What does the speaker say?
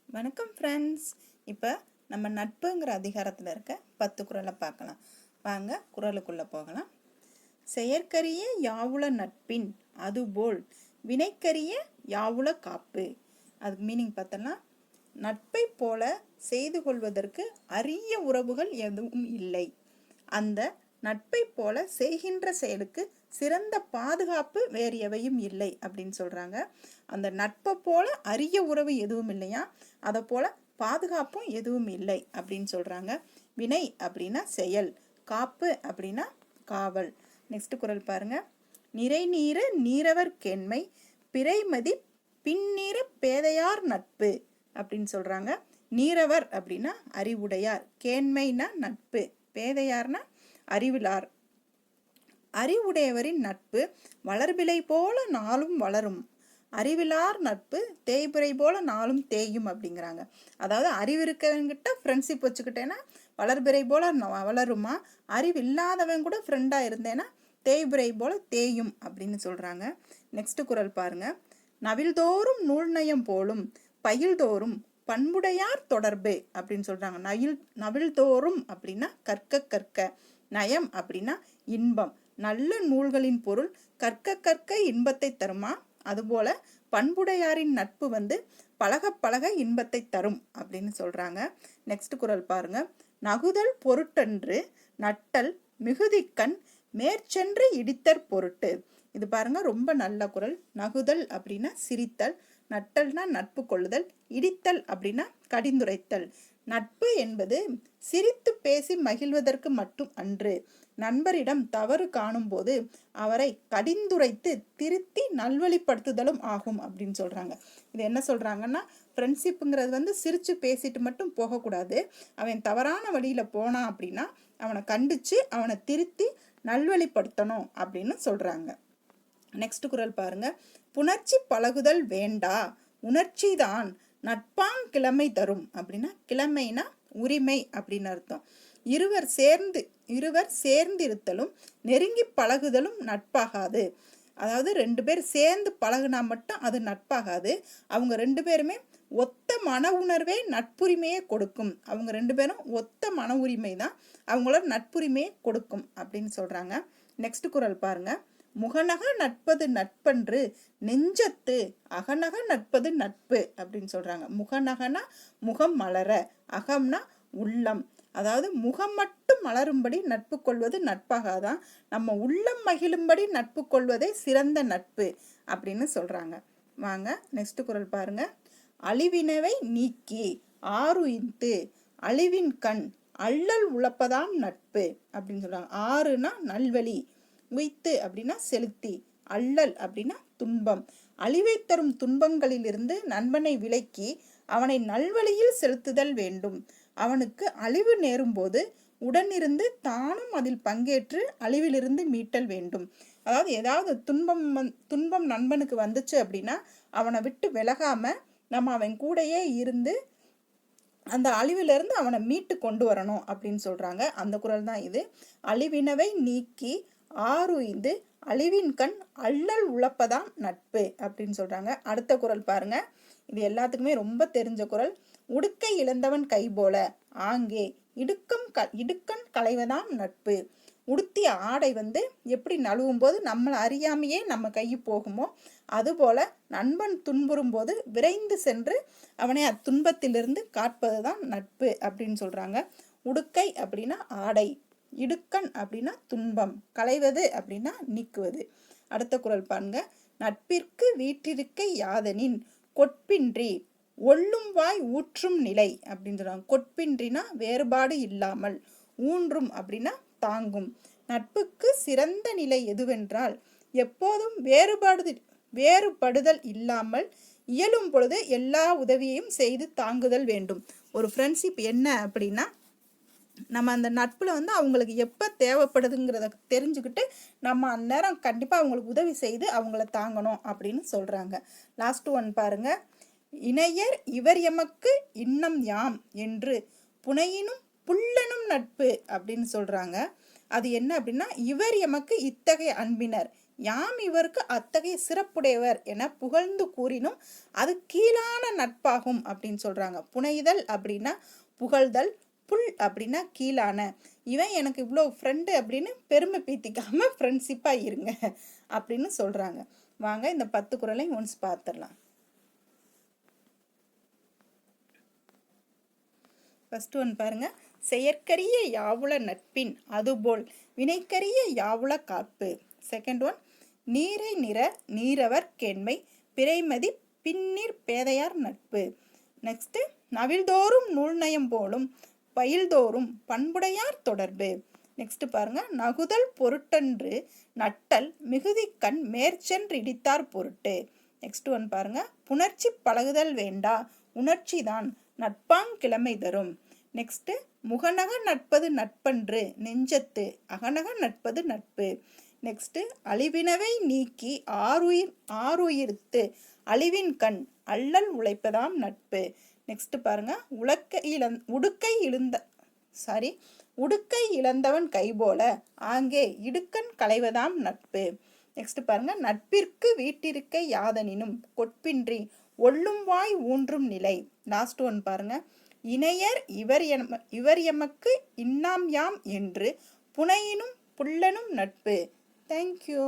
வணக்கம் ஃப்ரெண்ட்ஸ். இப்போ நம்ம நட்புங்கிற அதிகாரத்தில் இருக்க 10 குறளை பார்க்கலாம். வாங்க குறளுக்குள்ளே போகலாம். செயற்கரிய யாவுள நட்பின் அதுபோல் வினைக்கரிய யாவுள காப்பு. அதுக்கு மீனிங் பார்த்தோன்னா, நட்பை போல செய்து கொள்வதற்கு அரிய உறவுகள் எதுவும் இல்லை. அந்த நட்பை போல செய்கின்ற செயலுக்கு சிறந்த பாதுகாப்பு வேறு எவையும் இல்லை அப்படின்னு சொல்கிறாங்க. அந்த நட்பை போல அரிய உறவு எதுவும் இல்லையா, அதை போல பாதுகாப்பும் எதுவும் இல்லை அப்படின்னு சொல்கிறாங்க. வினை அப்படின்னா செயல், காப்பு அப்படின்னா காவல். நெக்ஸ்ட் குறள் பாருங்க. நிறை நீர நீரவர் கேண்மை பிறைமதி பின்னீர பேதையார் நட்பு அப்படின்னு சொல்கிறாங்க. நீரவர் அப்படின்னா அறிவுடையார், கேண்மைனா நட்பு, பேதையார்னா அறிவிலார். அறிவுடையவரின் நட்பு வளர்பிலை போல நாளும் வளரும், அறிவிலார் நட்பு தேய்பிறை போல நாளும் தேயும் அப்படிங்கிறாங்க. அதாவது அறிவு இருக்கவங்கிட்ட ஃப்ரெண்ட்ஷிப் வச்சுக்கிட்டேன்னா வளர்பிறை போல வளருமா, அறிவு இல்லாதவன் கூட ஃப்ரெண்டாக இருந்தேன்னா தேய்பிறை போல தேயும் அப்படின்னு சொல்கிறாங்க. நெக்ஸ்ட் குறள் பாருங்க. நவில்தோறும் நூல்நயம் போலும் பயில்தோறும் பண்புடையார் தொடர்பு அப்படின்னு சொல்கிறாங்க. நவில்தோறும் அப்படின்னா கற்க கற்க, நயம் அப்படின்னா இன்பம், நல்ல நூல்களின் பொருள் கற்க கற்க இன்பத்தை தருமா, அதுபோல பண்புடையாரின் நட்பு பழக பழக இன்பத்தை தரும் அப்படின்னு சொல்றாங்க. நெக்ஸ்ட் குறள் பாருங்க. நகுதல் பொருட்டன்று நட்டல் மிகுதிக்கண் மேற்சென்று இடித்தற் பொருட்டு. இது பாருங்க, ரொம்ப நல்ல குறள். நகுதல் அப்படின்னா சிரித்தல், நட்டல்னா நட்பு கொள்ளுதல், இடித்தல் அப்படின்னா கடிந்துரைத்தல். நட்பு என்பது சிரித்து பேசி மகிழ்வதற்கு மட்டும் அன்று, நண்பரிடம் தவறு காணும் போது அவரை கடிந்துரைத்து திருத்தி நல்வழிப்படுத்துதலும் ஆகும் அப்படின்னு சொல்றாங்க. இது என்ன சொல்றாங்கன்னா, ஃப்ரெண்ட்ஷிப்புங்கிறது சிரிச்சு பேசிட்டு மட்டும் போகக்கூடாது. அவன் தவறான வழியில போனான் அப்படின்னா அவனை கண்டிச்சு அவனை திருத்தி நல்வழிப்படுத்தணும் அப்படின்னு சொல்றாங்க. நெக்ஸ்ட் குறள் பாருங்க. புணர்ச்சி பழகுதல் வேண்டா உணர்ச்சிதான் நட்பாங் கிழமை தரும் அப்படின்னா, கிழமைனா உரிமை அப்படின்னு அர்த்தம். இருவர் சேர்ந்து இருத்தலும் நெருங்கி பழகுதலும் நட்பாகாது. அதாவது 2 பேர் சேர்ந்து பழகுனா மட்டும் அது நட்பாகாது. அவங்க 2 பேருமே ஒத்த மன உணர்வே நட்புரிமையை கொடுக்கும். அவங்க 2 பேரும் ஒத்த மன உரிமை தான் அவங்களோட நட்புரிமையை கொடுக்கும் அப்படின்னு சொல்றாங்க. நெக்ஸ்ட் குறள் பாருங்க. முகநக நட்பது நட்பன்று நெஞ்சத்து அகநக நட்பது நட்பு அப்படின்னு சொல்றாங்க. முகநகனா முகம் மலர, அகம்னா உள்ளம். அதாவது முகம் மட்டும் மலரும்படி நட்பு கொள்வது நட்பாகாதான், நம்ம உள்ளம் மகிழும்படி நட்பு கொள்வதே சிறந்த நட்பு அப்படின்னு சொல்றாங்க. வாங்க நெக்ஸ்ட் குறள் பாருங்க. அழிவினவை நீக்கி ஆறுயித்து அழிவின் கண் அள்ளல் உழப்பதாம் நட்பு அப்படின்னு சொல்றாங்க. ஆறுனா நல்வழி, உய்த்து அப்படின்னா செலுத்தி, அள்ளல் அப்படின்னா துன்பம். அழிவை தரும் துன்பங்களிலிருந்து நண்பனை விலக்கி அவனை நல்வழியில் செலுத்துதல் வேண்டும். அவனுக்கு அழிவு நேரும் போது உடனிருந்து தானும் அதில் பங்கேற்று அழிவிலிருந்து மீட்டல் வேண்டும். அதாவது ஏதாவது துன்பம் நண்பனுக்கு வந்துச்சு அப்படின்னா அவனை விட்டு விலகாம நம்ம அவன் கூடையே இருந்து அந்த அழிவிலிருந்து அவனை மீட்டு கொண்டு வரணும் அப்படின்னு சொல்றாங்க. அந்த குறள் தான் இது. அழிவினவை நீக்கி ஆறுய்ந்து அழிவின் கண் அள்ளல் உழப்பதாம் நட்பு அப்படின்னு சொல்றாங்க. அடுத்த குறள் பாருங்க. இது எல்லாத்துக்குமே ரொம்ப தெரிஞ்ச குறள். உடுக்கை இழந்தவன் கை போல ஆங்கே இடுக்கண் களைவதாம் நட்பு. உடுத்திய ஆடை எப்படி நழுவும் போது நம்மளை அறியாமையே நம்ம கை போகுமோ, அதுபோல நண்பன் துன்புறும் போது விரைந்து சென்று அவனை அத்துன்பத்திலிருந்து காப்பதுதான் நட்பு அப்படின்னு சொல்றாங்க. உடுக்கை அப்படின்னா ஆடை, இடுக்கண் அப்படின்னா துன்பம், களைவது அப்படின்னா நீக்குவது. அடுத்த குறள் பாருங்க. நட்பிற்கு வீற்றிருக்கை யாதனின் கொட்பின்றி ஒள்ளும் வாய் ஊற்றும் நிலை அப்படின்னு சொல்றாங்க. கொட்பின்றினா வேறுபாடு இல்லாமல், ஊன்றும் அப்படின்னா தாங்கும். நட்புக்கு சிறந்த நிலை எதுவென்றால் எப்போதும் வேறுபடுதல் இல்லாமல் இயலும் பொழுது எல்லா உதவியையும் செய்து தாங்குதல் வேண்டும். ஒரு ஃப்ரெண்ட்ஷிப் என்ன அப்படின்னா, நம்ம அந்த நட்புல அவங்களுக்கு எப்போ தேவைப்படுதுங்கிறத தெரிஞ்சுக்கிட்டு நம்ம அந்நேரம் கண்டிப்பாக அவங்களுக்கு உதவி செய்து அவங்கள தாங்கணும் அப்படின்னு சொல்றாங்க. லாஸ்ட் ஒன் பாருங்க. இணையர் இவர் எமக்கு இன்னம் யாம் என்று புனையினும் புல்லனும் நட்பு அப்படின்னு சொல்றாங்க. அது என்ன அப்படின்னா, இவர் எமக்கு இத்தகைய அன்பினர், யாம் இவருக்கு அத்தகைய சிறப்புடையவர் என புகழ்ந்து கூறினும் அது கீழான நட்பாகும் அப்படின்னு சொல்றாங்க. புனைதல் அப்படின்னா புகழ்தல், புல் அப்படின்னா கீழான. இவன் எனக்கு இவ்வளோ ஃப்ரெண்டு அப்படின்னு பெருமை பீத்திக்காம ஃப்ரெண்ட்ஷிப்பா இருங்க அப்படின்னு சொல்றாங்க. வாங்க இந்த 10 குறளையும் ஒன்ஸ் பார்த்துடலாம். ஃபர்ஸ்ட் ஒன் பாருங்க. செயற்கரிய யாவுள நட்பின் அதுபோல் வினைக்கரிய யாவுள காப்பு. செகண்ட் ஒன், நீரை நிற நீரவர் கேண்மை பிறைமதி பின்னிற் பேதையார் நட்பு. நெக்ஸ்ட், நவில்தோறும் நூல்நயம் போலும் பயில்தோறும் பண்புடையார் தொடர்பு. நெக்ஸ்ட் பாருங்க. நகுதல் பொருட்டன்று நட்டல் மிகுதிக்கண் மேற்சென்று இடித்தார் பொருட்டு. நெக்ஸ்ட் ஒன் பாருங்க. புணர்ச்சி பழகுதல் வேண்டா உணர்ச்சிதான் நட்பாங் கிழமை தரும். நெக்ஸ்ட், முகநக நட்பது நட்பன்று நெஞ்சத்து அகநக நட்பது நட்பு. நெக்ஸ்ட், அழிவினவை நீக்கி ஆறுயிர்த்து அழிவின் கண் அல்லல் உழைப்பதாம் நட்பு. நெக்ஸ்ட் பாருங்க. உடுக்கை இழந்தவன் கைபோல ஆங்கே இடுக்கண் களைவதாம் நட்பு. நெக்ஸ்ட் பாருங்க. நட்பிற்கு வீட்டிருக்கை யாதனினும் கொட்பின்றி ஒள்ளும் வாய் ஊன்றும் நிலை. லாஸ்ட் ஒன் பாருங்க. இணையர் இவர் எமக்கு இன்னாம் யாம் என்று புனையினும் புல்லனும் நட்பு. தேங்க்யூ.